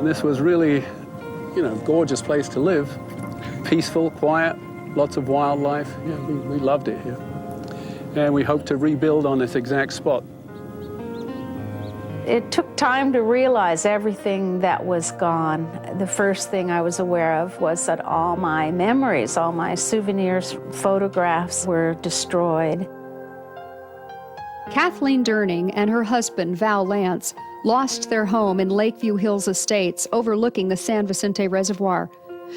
this was really, gorgeous place to live. Peaceful, quiet, lots of wildlife. Yeah, we loved it here. And we hope to rebuild on this exact spot. It took time to realize everything that was gone. The first thing I was aware of was that all my memories, all my souvenirs, photographs were destroyed. Kathleen Durning and her husband, Val Lance, lost their home in Lakeview Hills Estates overlooking the San Vicente Reservoir.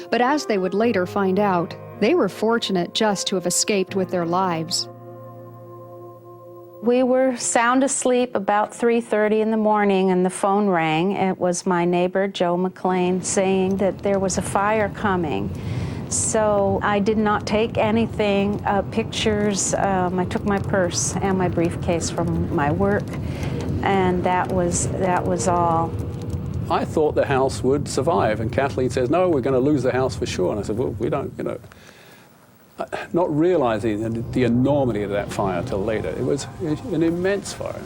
But as they would later find out, they were fortunate just to have escaped with their lives. We were sound asleep about 3:30 in the morning and the phone rang. It was my neighbor, Joe McLean, saying that there was a fire coming. So I did not take anything, pictures. I took my purse and my briefcase from my work, and that was all. I thought the house would survive, and Kathleen says, no, we're going to lose the house for sure. And I said, well, we don't, not realizing the enormity of that fire till later. It was an immense fire.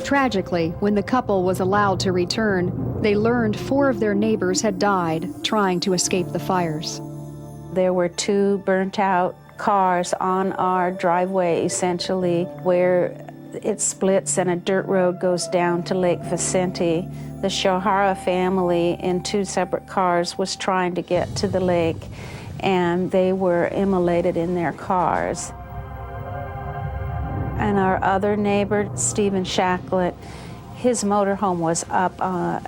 Tragically, when the couple was allowed to return, they learned 4 of their neighbors had died trying to escape the fires. There were 2 burnt-out cars on our driveway, essentially, where it splits and a dirt road goes down to Lake Vicente. The Shohara family in 2 separate cars was trying to get to the lake, and they were immolated in their cars. And our other neighbor, Stephen Shacklet, his motorhome was up on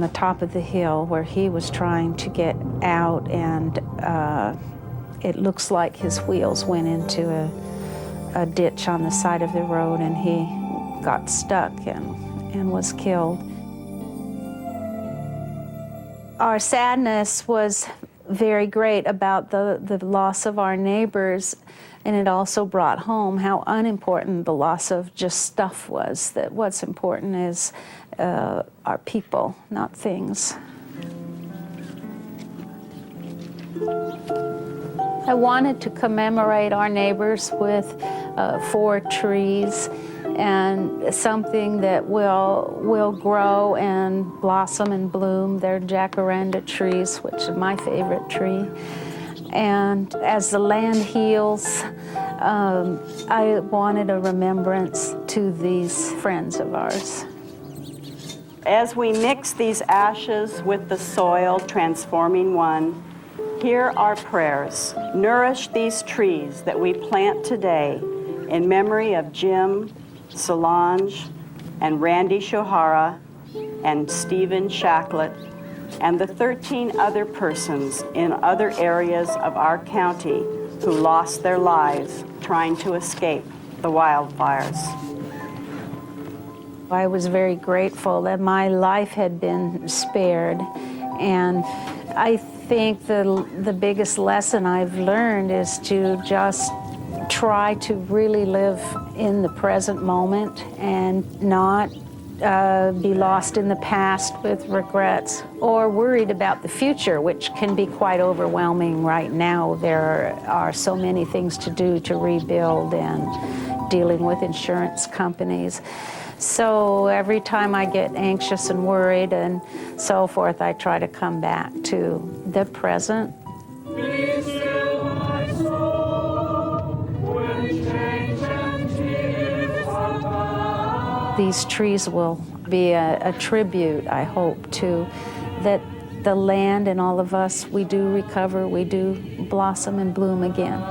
the top of the hill where he was trying to get out, and it looks like his wheels went into a ditch on the side of the road, and he got stuck and was killed. Our sadness was very great about the loss of our neighbors, and it also brought home how unimportant the loss of just stuff was, that what's important is our people, not things. I wanted to commemorate our neighbors with 4 trees and something that will grow and blossom and bloom. They're jacaranda trees, which is my favorite tree. And as the land heals, I wanted a remembrance to these friends of ours. As we mix these ashes with the soil, transforming one, hear our prayers. Nourish these trees that we plant today in memory of Jim, Solange, and Randy Shohara, and Stephen Shacklet, and the 13 other persons in other areas of our county who lost their lives trying to escape the wildfires. I was very grateful that my life had been spared, and I think the biggest lesson I've learned is to just try to really live in the present moment and not be lost in the past with regrets or worried about the future, which can be quite overwhelming right now. There are so many things to do to rebuild and dealing with insurance companies. So every time I get anxious and worried and so forth, I try to come back to the present. Be still my soul, when change and tears are gone. These trees will be a tribute, I hope, to that the land and all of us, we do recover, we do blossom and bloom again.